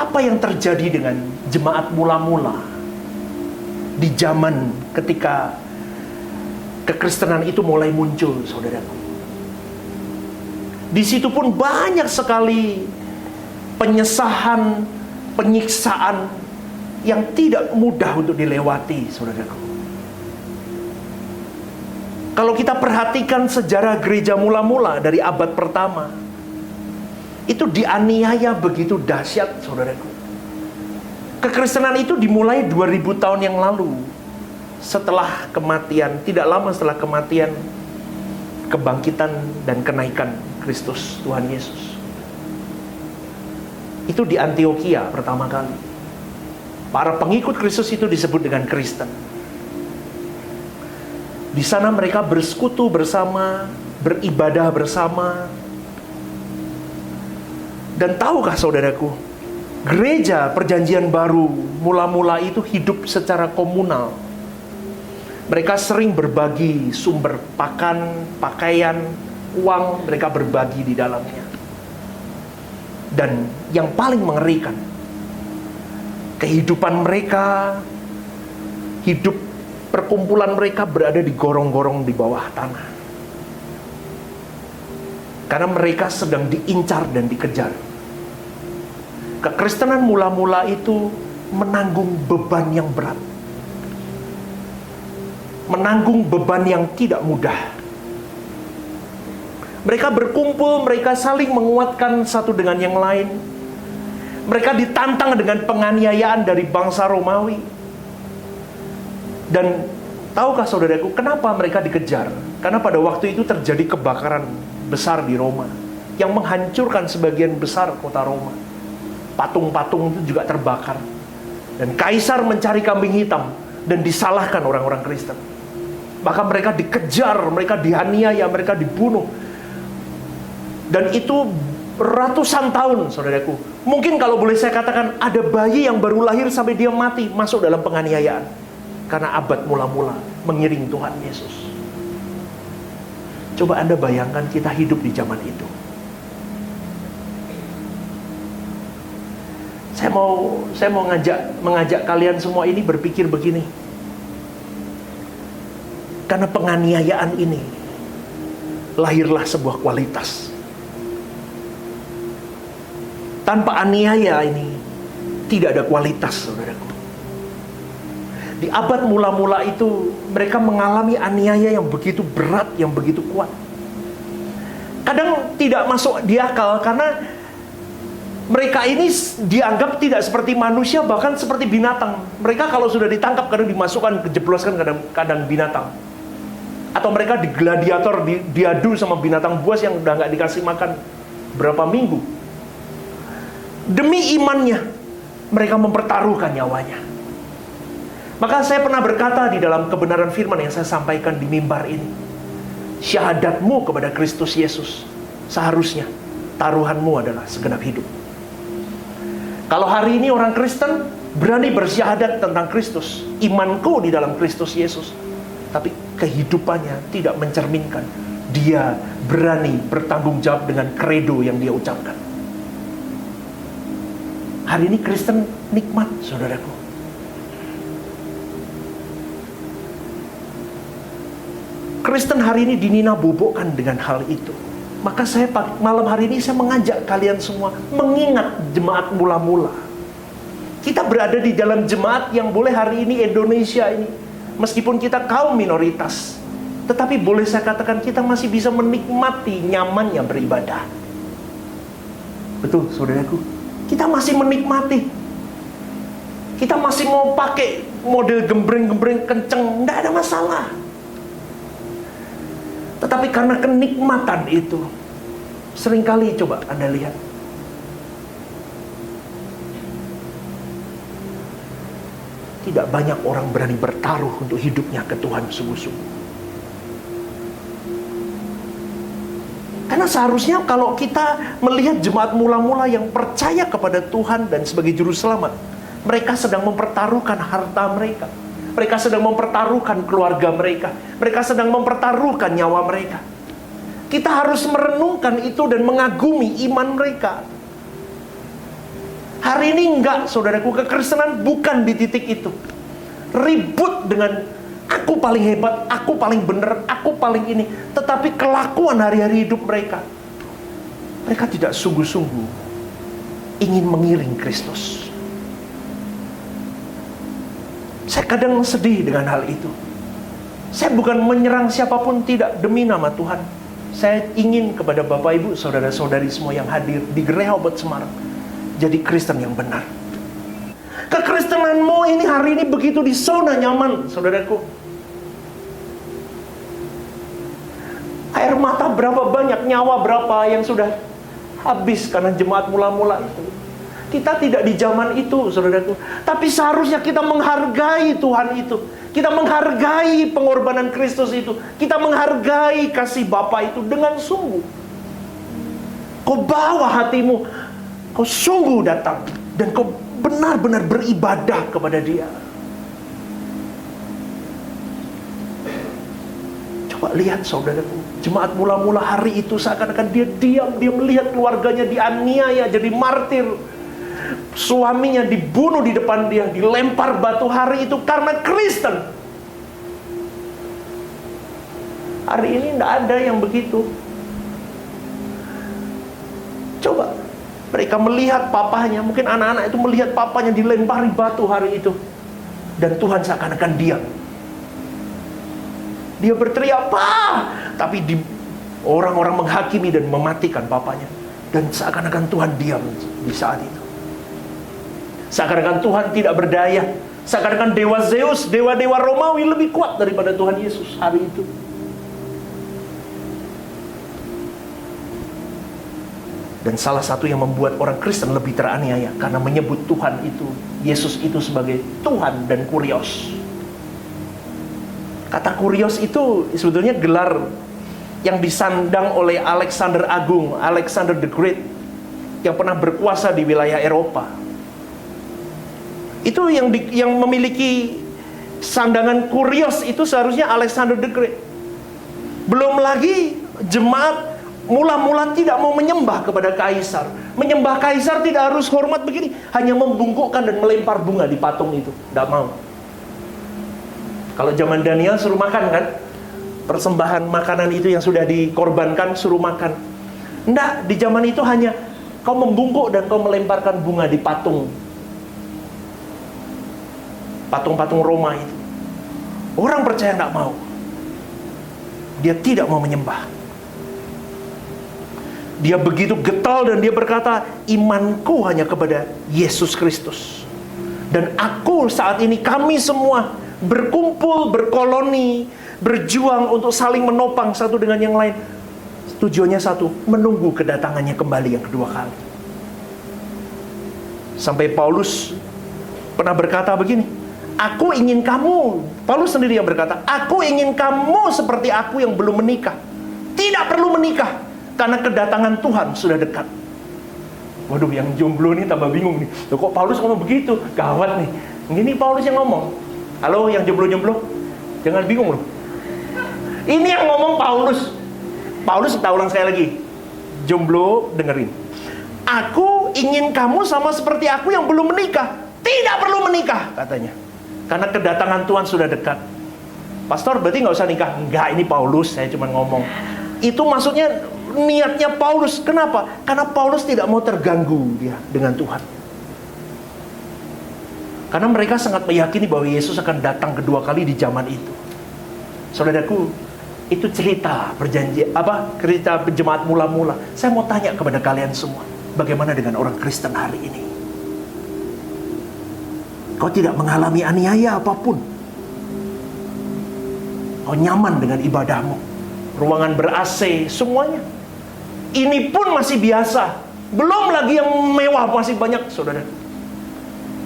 Apa yang terjadi dengan jemaat mula-mula di zaman ketika kekristenan itu mulai muncul, saudaraku? Di situ pun banyak sekali penyesahan, penyiksaan yang tidak mudah untuk dilewati, saudaraku. Kalau kita perhatikan sejarah gereja mula-mula dari abad pertama, itu dianiaya begitu dahsyat, saudaraku. Kekristenan itu dimulai 2000 tahun yang lalu. Setelah kematian, tidak lama setelah kematian, kebangkitan dan kenaikan Kristus, Tuhan Yesus. Itu di Antioquia pertama kali. Para pengikut Kristus itu disebut dengan Kristen. Di sana mereka bersekutu bersama, beribadah bersama. Dan tahukah saudaraku, gereja perjanjian baru mula-mula itu hidup secara komunal. Mereka sering berbagi sumber pakan, pakaian, uang, mereka berbagi di dalamnya. Dan yang paling mengerikan, kehidupan mereka, hidup perkumpulan mereka berada di gorong-gorong di bawah tanah. Karena mereka sedang diincar dan dikejar. Kekristenan mula-mula itu menanggung beban yang berat. Menanggung beban yang tidak mudah. Mereka berkumpul, mereka saling menguatkan satu dengan yang lain. Mereka ditantang dengan penganiayaan dari bangsa Romawi. Dan tahukah saudaraku, kenapa mereka dikejar? Karena pada waktu itu terjadi kebakaran besar di Roma yang menghancurkan sebagian besar kota Roma. Patung-patung itu juga terbakar. Dan kaisar mencari kambing hitam dan disalahkan orang-orang Kristen. Maka mereka dikejar, mereka dianiaya, mereka dibunuh. Dan itu ratusan tahun, saudaraku. Mungkin kalau boleh saya katakan, ada bayi yang baru lahir sampai dia mati masuk dalam penganiayaan. Karena abad mula-mula mengiring Tuhan Yesus. Coba Anda bayangkan kita hidup di zaman itu. Saya mau mengajak kalian semua ini berpikir begini. Karena penganiayaan ini lahirlah sebuah kualitas. Tanpa aniaya ini tidak ada kualitas, saudaraku. Di abad mula-mula itu mereka mengalami aniaya yang begitu berat, yang begitu kuat. Kadang tidak masuk di akal karena mereka ini dianggap tidak seperti manusia, bahkan seperti binatang. Mereka kalau sudah ditangkap kadang dimasukkan, kejebloskan kadang binatang. Atau mereka di gladiator, diadu sama binatang buas yang udah nggak dikasih makan berapa minggu. Demi imannya, mereka mempertaruhkan nyawanya. Maka saya pernah berkata di dalam kebenaran firman yang saya sampaikan di mimbar ini, syahadatmu kepada Kristus Yesus Seharusnya taruhanmu adalah segenap hidup. Kalau hari ini orang Kristen berani bersyahadat tentang Kristus, imanku di dalam Kristus Yesus, tapi kehidupannya tidak mencerminkan dia berani bertanggung jawab dengan kredo yang dia ucapkan. Hari ini Kristen nikmat, saudaraku. Kristen hari ini dinina-bobokkan dengan hal itu. Maka malam hari ini saya mengajak kalian semua mengingat jemaat mula-mula. Kita berada di dalam jemaat yang boleh hari ini Indonesia ini, meskipun kita kaum minoritas, tetapi boleh saya katakan kita masih bisa menikmati nyamannya beribadah. Betul, saudaraku. Kita masih menikmati. Kita masih mau pakai model gembreng-gembreng kenceng, tidak ada masalah. Tetapi karena kenikmatan itu, seringkali coba Anda lihat, tidak banyak orang berani bertaruh untuk hidupnya ke Tuhan sungguh-sungguh. Karena seharusnya kalau kita melihat jemaat mula-mula yang percaya kepada Tuhan dan sebagai juru selamat, mereka sedang mempertaruhkan harta mereka. Mereka sedang mempertaruhkan keluarga mereka. Mereka sedang mempertaruhkan nyawa mereka. Kita harus merenungkan itu dan mengagumi iman mereka. Hari ini enggak, saudaraku, kekristenan bukan di titik itu. Ribut dengan aku paling hebat, aku paling benar, aku paling ini. Tetapi kelakuan hari-hari hidup mereka, mereka tidak sungguh-sungguh ingin mengiring Kristus. Saya kadang sedih dengan hal itu. Saya bukan menyerang siapapun, tidak, demi nama Tuhan. Saya ingin kepada Bapak Ibu, saudara-saudari semua yang hadir di Rehoboth Semarang, jadi Kristen yang benar. Kekristenanmu ini hari ini begitu di zona nyaman, saudaraku. Air mata berapa banyak, nyawa berapa yang sudah habis karena jemaat mula-mula itu. Kita tidak di zaman itu, saudaraku. Tapi seharusnya kita menghargai Tuhan itu. Kita menghargai pengorbanan Kristus itu. Kita menghargai kasih Bapa itu dengan sungguh. Kau bawa hatimu, kau sungguh datang, dan kau benar-benar beribadah kepada Dia. Coba lihat, saudaraku, jemaat mula-mula hari itu seakan-akan dia diam, dia melihat keluarganya dianiaya, jadi martir. Suaminya dibunuh di depan dia, dilempar batu hari itu karena Kristen. Hari ini tidak ada yang begitu. Coba mereka melihat papahnya, mungkin anak-anak itu melihat papanya dilempari batu hari itu, dan Tuhan seakan-akan diam. Dia berteriak, "Pak!" Tapi orang-orang menghakimi dan mematikan papanya. Dan seakan-akan Tuhan diam di saat itu. Seakan-akan Tuhan tidak berdaya. Seakan-akan dewa Zeus, dewa-dewa Romawi lebih kuat daripada Tuhan Yesus hari itu. Dan salah satu yang membuat orang Kristen lebih teraniaya karena menyebut Tuhan itu, Yesus itu sebagai Tuhan dan Kurios. Kata Kurios itu sebetulnya gelar yang disandang oleh Alexander Agung, Alexander the Great, yang pernah berkuasa di wilayah Eropa. Itu yang memiliki sandangan Kurios itu seharusnya Alexander the Great. Belum lagi jemaat mula-mula tidak mau menyembah kepada kaisar. Menyembah kaisar tidak harus hormat begini, hanya membungkukkan dan melempar bunga di patung itu. Tidak mau. Kalau zaman Daniel suruh makan kan, persembahan makanan itu yang sudah dikorbankan suruh makan. Enggak, di zaman itu hanya kau membungkuk dan kau melemparkan bunga di patung-patung Roma itu. Orang percaya tidak mau. Dia tidak mau menyembah. Dia begitu getol dan dia berkata, imanku hanya kepada Yesus Kristus. Dan aku saat ini, kami semua berkumpul, berkoloni, berjuang untuk saling menopang satu dengan yang lain. Tujuannya satu, menunggu kedatangannya kembali yang kedua kali. Sampai Paulus pernah berkata begini, aku ingin kamu, Paulus sendiri yang berkata, aku ingin kamu seperti aku yang belum menikah. Tidak perlu menikah. karena kedatangan Tuhan sudah dekat. Waduh, yang jomblo nih tambah bingung nih. Loh, kok Paulus ngomong begitu? Gawat nih. Ini Paulus yang ngomong. Halo yang jomblo-jomblo, jangan bingung loh. Ini yang ngomong Paulus. Paulus, kita ulang sekali lagi. Jomblo, dengerin. Aku ingin kamu sama seperti aku yang belum menikah. Tidak perlu menikah, katanya. Karena kedatangan Tuhan sudah dekat. Pastor, berarti nggak usah nikah? Enggak, ini Paulus, saya cuma ngomong. Itu maksudnya niatnya Paulus. Kenapa? Karena Paulus tidak mau terganggu dia dengan Tuhan. Karena mereka sangat meyakini bahwa Yesus akan datang kedua kali di zaman itu. Saudaraku, itu cerita perjanjian cerita jemaat mula-mula. Saya mau tanya kepada kalian semua, bagaimana dengan orang Kristen hari ini? Kau tidak mengalami aniaya apapun. Kau nyaman dengan ibadahmu, ruangan ber-AC, semuanya. Ini pun masih biasa. Belum lagi yang mewah, masih banyak, saudara.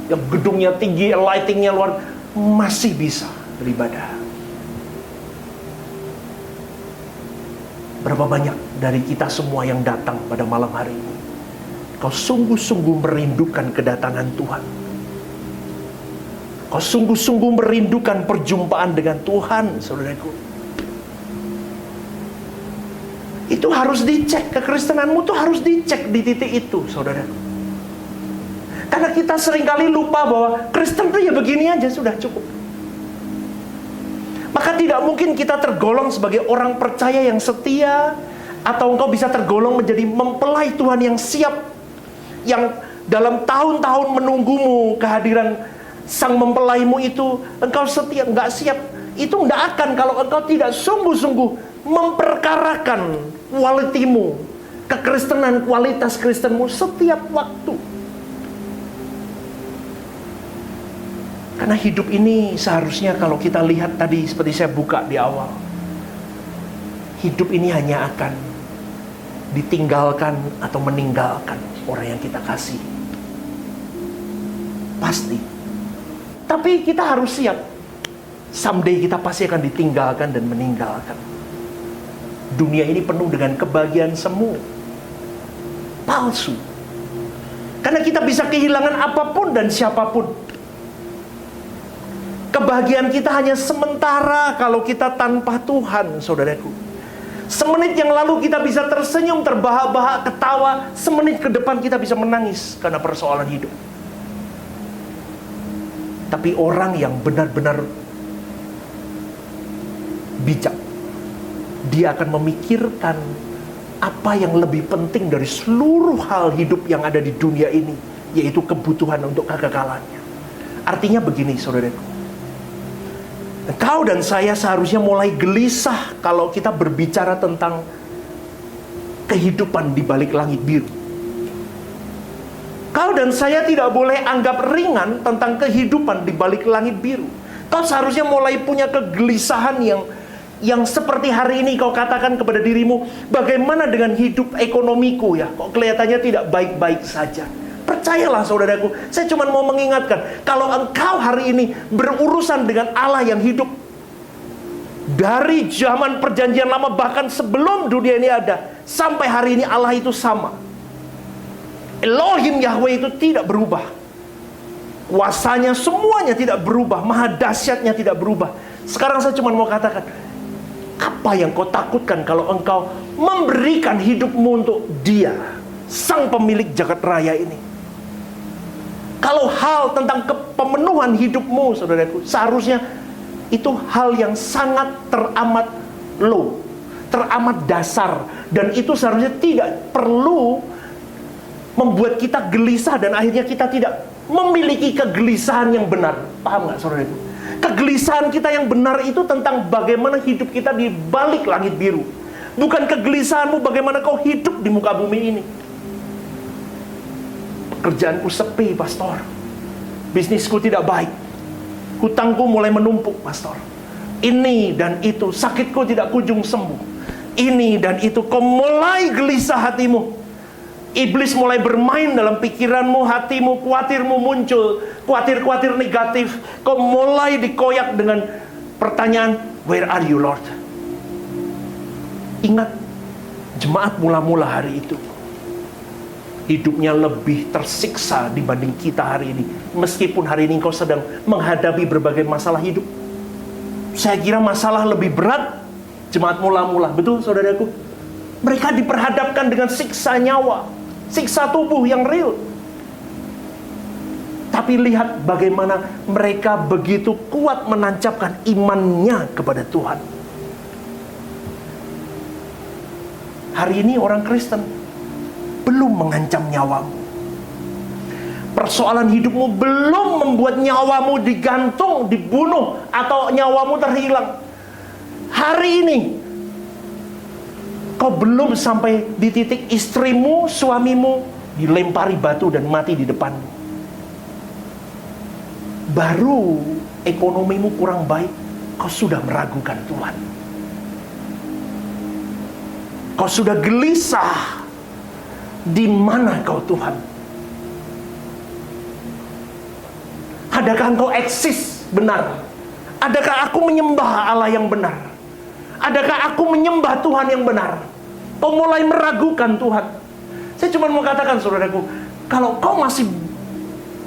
Yang gedungnya tinggi, lightingnya luar, masih bisa beribadah. Berapa banyak dari kita semua yang datang pada malam hari ini? Kau sungguh-sungguh merindukan kedatangan Tuhan. Kau sungguh-sungguh merindukan perjumpaan dengan Tuhan, saudaraku. Itu harus dicek, kekristenanmu tuh harus dicek di titik itu, saudaraku. Karena kita seringkali lupa bahwa Kristen itu ya begini aja, sudah cukup. Maka tidak mungkin kita tergolong sebagai orang percaya yang setia, atau engkau bisa tergolong menjadi mempelai Tuhan yang siap, yang dalam tahun-tahun menunggumu kehadiran sang mempelaimu itu, engkau setia, enggak siap. Itu enggak akan kalau engkau tidak sungguh-sungguh memperkarakan kualitimu, kekristenan, kualitas Kristenmu setiap waktu. Karena hidup ini seharusnya kalau kita lihat tadi seperti saya buka di awal, hidup ini hanya akan ditinggalkan atau meninggalkan orang yang kita kasih. Pasti. Tapi kita harus siap. Someday kita pasti akan ditinggalkan dan meninggalkan. Dunia ini penuh dengan kebahagiaan semu, palsu. Karena kita bisa kehilangan apapun dan siapapun. Kebahagiaan kita hanya sementara kalau kita tanpa Tuhan, saudaraku. Semenit yang lalu kita bisa tersenyum, terbahak-bahak, ketawa. Semenit ke depan kita bisa menangis karena persoalan hidup. Tapi orang yang benar-benar bijak, dia akan memikirkan apa yang lebih penting dari seluruh hal hidup yang ada di dunia ini, yaitu kebutuhan untuk kekekalannya. Artinya begini, saudaraku. Kau dan saya seharusnya mulai gelisah kalau kita berbicara tentang kehidupan di balik langit biru. Kau dan saya tidak boleh anggap ringan tentang kehidupan di balik langit biru. Kau seharusnya mulai punya kegelisahan yang seperti hari ini kau katakan kepada dirimu, bagaimana dengan hidup ekonomiku ya? Kok kelihatannya tidak baik-baik saja. Percayalah saudaraku, saya cuma mau mengingatkan, kalau engkau hari ini berurusan dengan Allah yang hidup dari zaman perjanjian lama, bahkan sebelum dunia ini ada, sampai hari ini Allah itu sama. Elohim Yahweh itu tidak berubah. Kuasanya semuanya tidak berubah, maha dahsyatnya tidak berubah. Sekarang saya cuma mau katakan, apa yang kau takutkan kalau engkau memberikan hidupmu untuk Dia, sang pemilik jagat raya ini? Kalau hal tentang kepemenuhan hidupmu, saudaraku, seharusnya itu hal yang sangat teramat low, teramat dasar, dan itu seharusnya tidak perlu membuat kita gelisah dan akhirnya kita tidak memiliki kegelisahan yang benar. Paham nggak, saudaraku? Kegelisahan kita yang benar itu tentang bagaimana hidup kita di balik langit biru, bukan kegelisahanmu bagaimana kau hidup di muka bumi ini. Pekerjaanku sepi, pastor. Bisnisku tidak baik. Hutangku mulai menumpuk, pastor. Ini dan itu, sakitku tidak kunjung sembuh. Ini dan itu, kau mulai gelisah hatimu. Iblis mulai bermain dalam pikiranmu, hatimu, khawatirmu muncul. Khawatir-khawatir negatif. Kau mulai dikoyak dengan pertanyaan, where are you Lord? Ingat, Jemaat mula-mula hari itu hidupnya lebih tersiksa dibanding kita hari ini. Meskipun hari ini engkau sedang menghadapi berbagai masalah hidup, saya kira masalah lebih berat jemaat mula-mula. Betul saudaraku? Mereka diperhadapkan dengan siksa nyawa, siksa tubuh yang real. Tapi lihat bagaimana mereka begitu kuat menancapkan imannya kepada Tuhan. Hari ini orang Kristen belum mengancam nyawamu. Persoalan hidupmu belum membuat nyawamu digantung, dibunuh, atau nyawamu terhilang. Hari ini kau belum sampai di titik istrimu, suamimu dilempari batu dan mati di depanmu. Baru ekonomimu kurang baik, kau sudah meragukan Tuhan. Kau sudah gelisah. Di mana kau Tuhan? Adakah engkau eksis benar? Adakah aku menyembah Allah yang benar? Adakah aku menyembah Tuhan yang benar? Kau mulai meragukan Tuhan. Saya cuma mau katakan saudaraku, kalau kau masih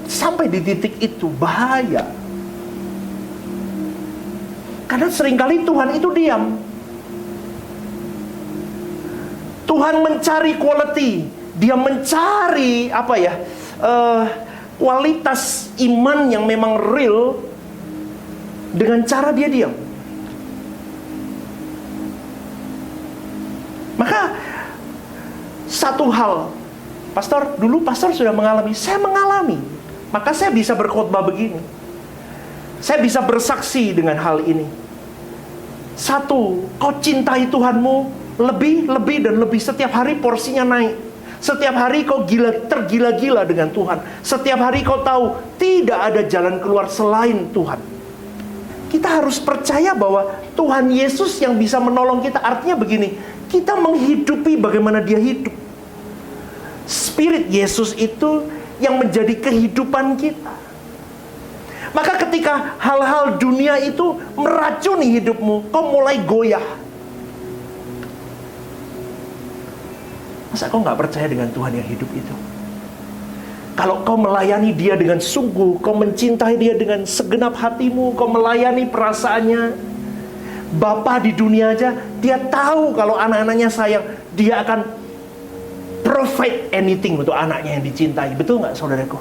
sampai di titik itu, bahaya. Karena seringkali Tuhan itu diam. Tuhan mencari quality. Dia mencari kualitas iman yang memang real dengan cara dia diam. Maka satu hal, pastor, dulu pastor sudah mengalami, saya mengalami. Maka saya bisa berkhotbah begini. Saya bisa bersaksi dengan hal ini. Satu, kau cintai Tuhanmu lebih dan lebih. Setiap hari porsinya naik. Setiap hari kau tergila-gila dengan Tuhan. Setiap hari kau tahu tidak ada jalan keluar selain Tuhan. Kita harus percaya bahwa Tuhan Yesus yang bisa menolong kita. Artinya begini, kita menghidupi bagaimana dia hidup. Spirit Yesus itu yang menjadi kehidupan kita. Maka ketika hal-hal dunia itu meracuni hidupmu, kau mulai goyah. Masa kau gak percaya dengan Tuhan yang hidup itu? Kalau kau melayani dia dengan sungguh, kau mencintai dia dengan segenap hatimu, kau melayani perasaannya. Bapa di dunia aja, dia tahu kalau anak-anaknya sayang, dia akan provide anything untuk anaknya yang dicintai. Betul gak saudaraku?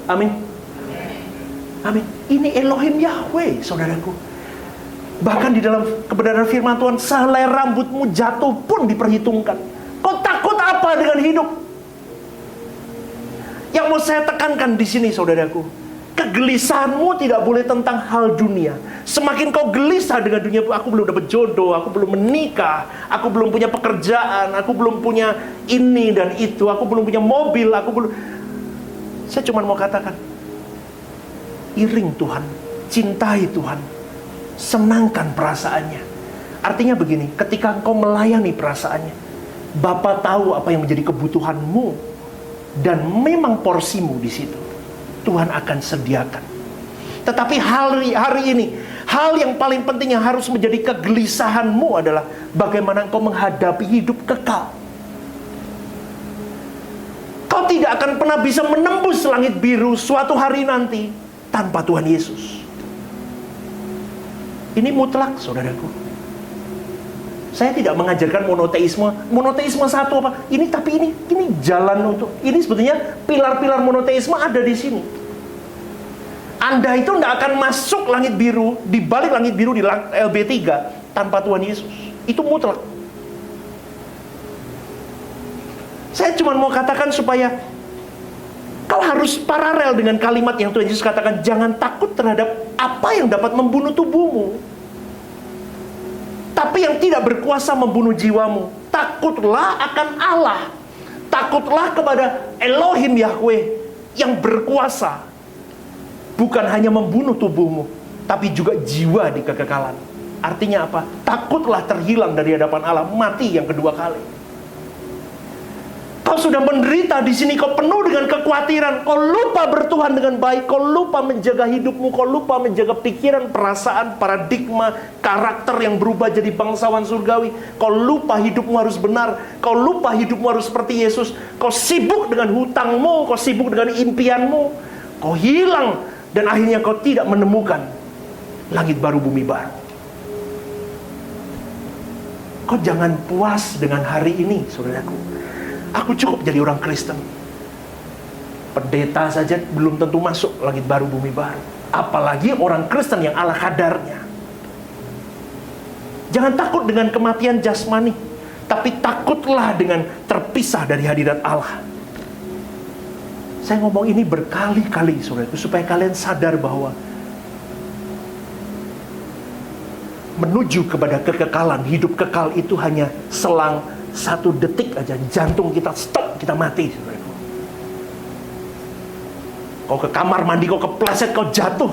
Amin. Amin. Ini Elohim Yahweh, saudaraku. Bahkan di dalam kebenaran firman Tuhan, sehelai rambutmu jatuh pun diperhitungkan. Kau takut apa dengan hidup? Yang mau saya tekankan di sini, saudaraku, kegelisahanmu tidak boleh tentang hal dunia. Semakin kau gelisah dengan dunia, aku belum dapat jodoh, aku belum menikah, aku belum punya pekerjaan, aku belum punya ini dan itu, aku belum punya mobil, aku belum. Saya cuma mau katakan, iring Tuhan, cintai Tuhan, senangkan perasaannya. Artinya begini, ketika engkau melayani perasaannya, Bapa tahu apa yang menjadi kebutuhanmu dan memang porsimu di situ. Tuhan akan sediakan. Tetapi hari ini, hal yang paling penting yang harus menjadi kegelisahanmu adalah bagaimana engkau menghadapi hidup kekal. Kau tidak akan pernah bisa menembus langit biru suatu hari nanti tanpa Tuhan Yesus. Ini mutlak, saudaraku. Saya tidak mengajarkan monoteisme. Monoteisme satu apa? Ini jalan untuk. Ini sebetulnya pilar-pilar monoteisme ada di sini. Anda itu tidak akan masuk langit biru, di balik langit biru di LB3 tanpa Tuhan Yesus. Itu mutlak. Saya cuma mau katakan supaya kau harus paralel dengan kalimat yang Tuhan Yesus katakan, jangan takut terhadap apa yang dapat membunuh tubuhmu, tapi yang tidak berkuasa membunuh jiwamu. Takutlah akan Allah. Takutlah kepada Elohim Yahweh yang berkuasa. Bukan hanya membunuh tubuhmu, tapi juga jiwa di kekekalan. Artinya apa? Takutlah terhilang dari hadapan Allah, mati yang kedua kali. Kau Kau sudah menderita di sini, kau penuh dengan kekhawatiran, kau lupa bertuhan dengan baik, kau lupa menjaga hidupmu, kau lupa menjaga pikiran, perasaan, paradigma, karakter yang berubah jadi bangsawan surgawi. Kau lupa hidupmu harus benar, kau lupa hidupmu harus seperti Yesus. Kau sibuk dengan hutangmu, kau sibuk dengan impianmu, kau hilang, dan akhirnya kau tidak menemukan langit baru, bumi baru. Kau jangan puas dengan hari ini, saudaraku. Aku cukup jadi orang Kristen. Pendeta saja belum tentu masuk langit baru, bumi baru. Apalagi orang Kristen yang ala kadarnya. Jangan takut dengan kematian jasmani, tapi takutlah dengan terpisah dari hadirat Allah. Saya ngomong ini berkali-kali, saudaraku, supaya kalian sadar bahwa menuju kepada kekekalan, hidup kekal itu hanya selang 1 detik aja. Jantung kita stop, kita mati, saudaraku. Kau ke kamar mandi, kau kepleset, kau jatuh,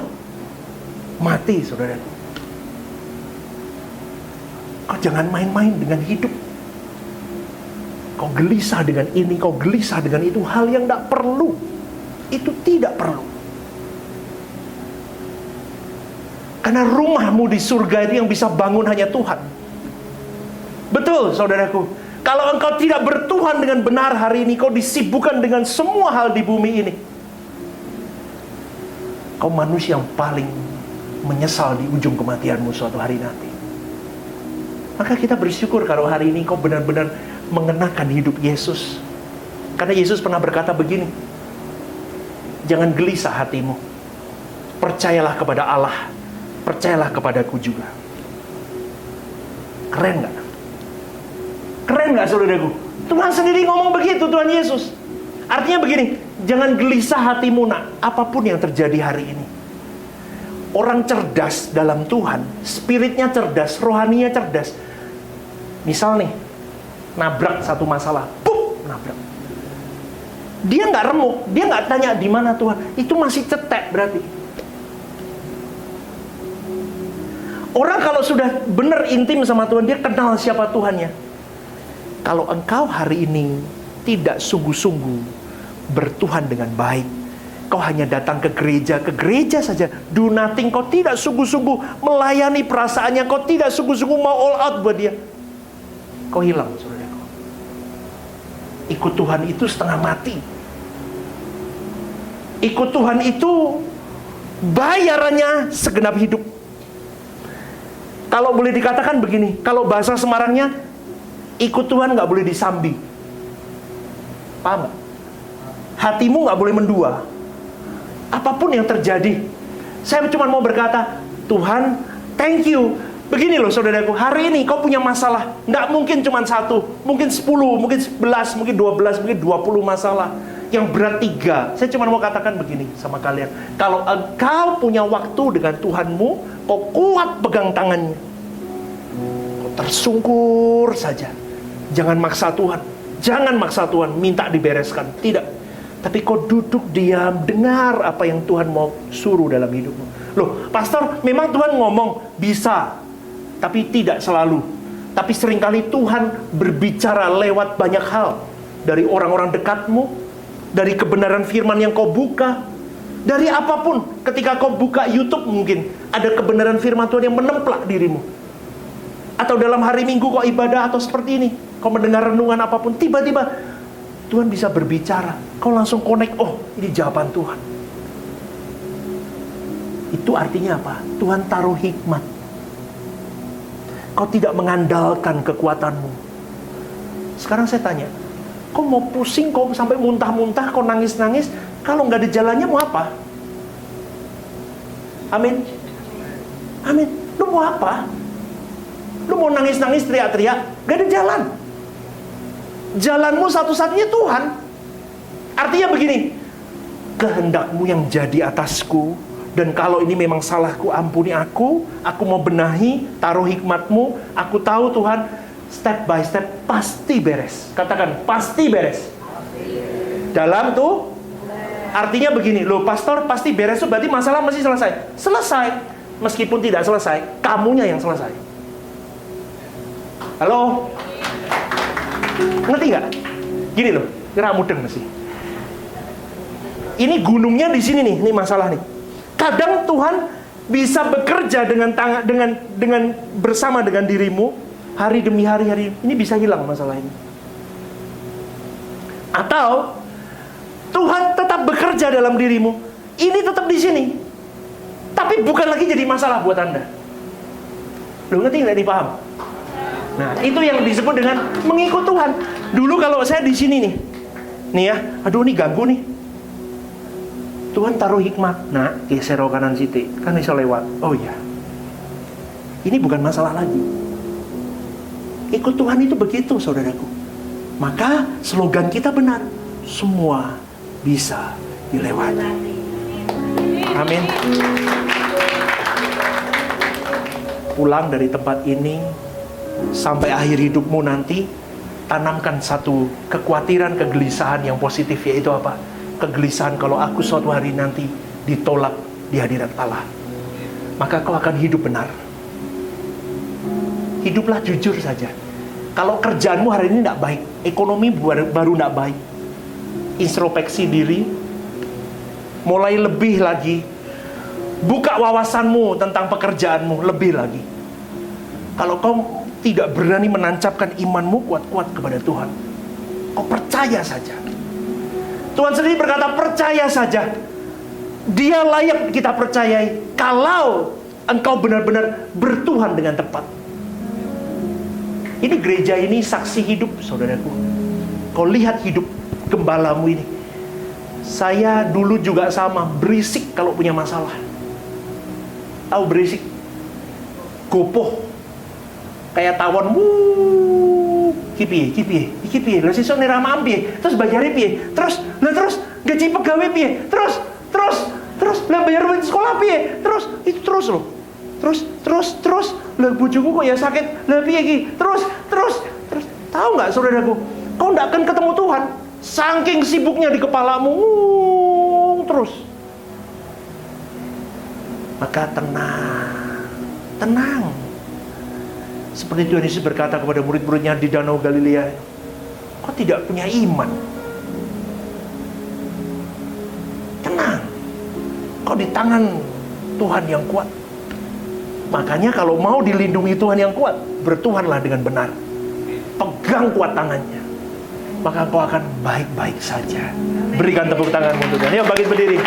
mati, saudaraku. Kau jangan main-main dengan hidup. Kau gelisah dengan ini, kau gelisah dengan itu, hal yang tidak perlu. Itu tidak perlu. Karena rumahmu di surga itu yang bisa bangun hanya Tuhan. Betul, saudaraku. Kalau engkau tidak bertuhan dengan benar hari ini, kau disibukkan dengan semua hal di bumi ini, kau manusia yang paling menyesal di ujung kematianmu suatu hari nanti. Maka kita bersyukur kalau hari ini kau benar-benar mengenakan hidup Yesus. Karena Yesus pernah berkata begini, jangan gelisah hatimu, percayalah kepada Allah, percayalah kepadaku juga. Keren gak? Keren gak, saudaraku? Tuhan sendiri ngomong begitu, Tuhan Yesus. Artinya begini, jangan gelisah hatimu, nak, apapun yang terjadi hari ini. Orang cerdas dalam Tuhan, spiritnya cerdas, rohaninya cerdas. Misal nih, nabrak satu masalah, nabrak. Dia nggak remuk, dia nggak tanya di mana Tuhan. Itu masih cetek berarti. Orang kalau sudah benar intim sama Tuhan, dia kenal siapa Tuhannya. Kalau engkau hari ini tidak sungguh-sungguh bertuhan dengan baik, kau hanya datang ke gereja saja, do nothing, kau tidak sungguh-sungguh melayani perasaannya, kau tidak sungguh-sungguh mau all out buat dia, kau hilang, saudaraku. Ikut Tuhan itu setengah mati. Ikut Tuhan itu bayarannya segenap hidup. Kalau boleh dikatakan begini, kalau bahasa Semarangnya, ikut Tuhan nggak boleh disambi. Paham nggak? Hatimu nggak boleh mendua. Apapun yang terjadi, saya cuma mau berkata, Tuhan, thank you. Begini loh, saudaraku, hari ini kau punya masalah. Nggak mungkin cuma 1, mungkin 10, mungkin 11, mungkin 12, mungkin 20 masalah. Yang berat 3. Saya cuma mau katakan begini sama kalian. Kalau engkau punya waktu dengan Tuhanmu, kau kuat pegang tangannya, kau tersungkur saja. Jangan maksa Tuhan. Jangan maksa Tuhan, minta dibereskan. Tidak. Tapi kau duduk diam, dengar apa yang Tuhan mau suruh dalam hidupmu. Loh, pastor, memang Tuhan ngomong, bisa. Tapi tidak selalu. Tapi seringkali Tuhan berbicara lewat banyak hal. Dari orang-orang dekatmu, dari kebenaran firman yang kau buka, dari apapun. Ketika kau buka YouTube mungkin ada kebenaran firman Tuhan yang menemplak dirimu. Atau dalam hari Minggu kau ibadah atau seperti ini, kau mendengar renungan apapun, tiba-tiba Tuhan bisa berbicara. Kau langsung connect, oh ini jawaban Tuhan. Itu artinya apa? Tuhan taruh hikmat. Kau tidak mengandalkan kekuatanmu. Sekarang saya tanya, kau mau pusing, kau sampai muntah-muntah, kau nangis-nangis, kalau nggak ada jalannya mau apa? Amin. Amin. Lu mau apa? Lu mau nangis-nangis, teriak-teriak, gak ada jalan. Jalanmu satu-satunya Tuhan. Artinya begini, kehendakmu yang jadi atasku, dan kalau ini memang salahku, ampuni aku mau benahi, taruh hikmatmu, aku tahu Tuhan, step by step pasti beres. Katakan, pasti beres. Dalam tuh, artinya begini, loh pastor pasti beres tuh berarti masalah masih selesai. Selesai. Meskipun tidak selesai, kamunya yang selesai. Halo? Ngerti nggak? Gini loh, Kira mudeng sih. Ini gunungnya di sini nih, ini masalah nih. Kadang Tuhan bisa bekerja dengan bersama dengan dirimu hari demi hari ini bisa hilang masalah ini. Atau Tuhan tetap bekerja dalam dirimu, ini tetap di sini, tapi bukan lagi jadi masalah buat Anda. Lu ngerti nggak? Dipaham? Nah, itu yang disebut dengan mengikut Tuhan. Dulu kalau saya di sini nih ya, aduh ini ganggu nih. Tuhan taruh hikmat, nah geser kanan situ, kan bisa lewat. Oh iya, ini bukan masalah lagi. Ikut Tuhan itu begitu, saudaraku. Maka slogan kita benar, semua bisa dilewati. Amin. Pulang dari tempat ini, sampai akhir hidupmu nanti, tanamkan satu kekhawatiran, kegelisahan yang positif, yaitu apa? Kegelisahan kalau aku suatu hari nanti ditolak di hadirat Allah. Maka kau akan hidup benar. Hiduplah jujur saja. Kalau kerjaanmu hari ini tidak baik, ekonomi baru tidak baik, introspeksi diri, mulai lebih lagi, buka wawasanmu tentang pekerjaanmu lebih lagi. Kalau kau tidak berani menancapkan imanmu kuat-kuat kepada Tuhan, kau percaya saja. Tuhan sendiri berkata, percaya saja. Dia layak kita percayai kalau engkau benar-benar bertuhan dengan tepat. Ini gereja ini saksi hidup, saudaraku. Kau lihat hidup gembalamu ini. Saya dulu juga sama, berisik kalau punya masalah. Tahu berisik? Gopoh. Kayak tawon, kipi, lah sesuk nirama piye, terus bayare piye, terus gaji pegawai piye, terus lah bayar uang sekolah piye, itu terus loh, terus lah bojoku kok ya sakit, lah piye iki, terus, tahu nggak saudaraku, kau nggak akan ketemu Tuhan, saking sibuknya di kepalamu, terus, maka tenang. Seperti Tuhan Yesus berkata kepada murid-muridnya di Danau Galilea, kau tidak punya iman. Tenang, kau di tangan Tuhan yang kuat. Makanya kalau mau dilindungi Tuhan yang kuat, bertuhanlah dengan benar. Pegang kuat tangannya, maka kau akan baik-baik saja. Berikan tepuk tanganmu untuk Tuhan. Ayo bangkit berdiri.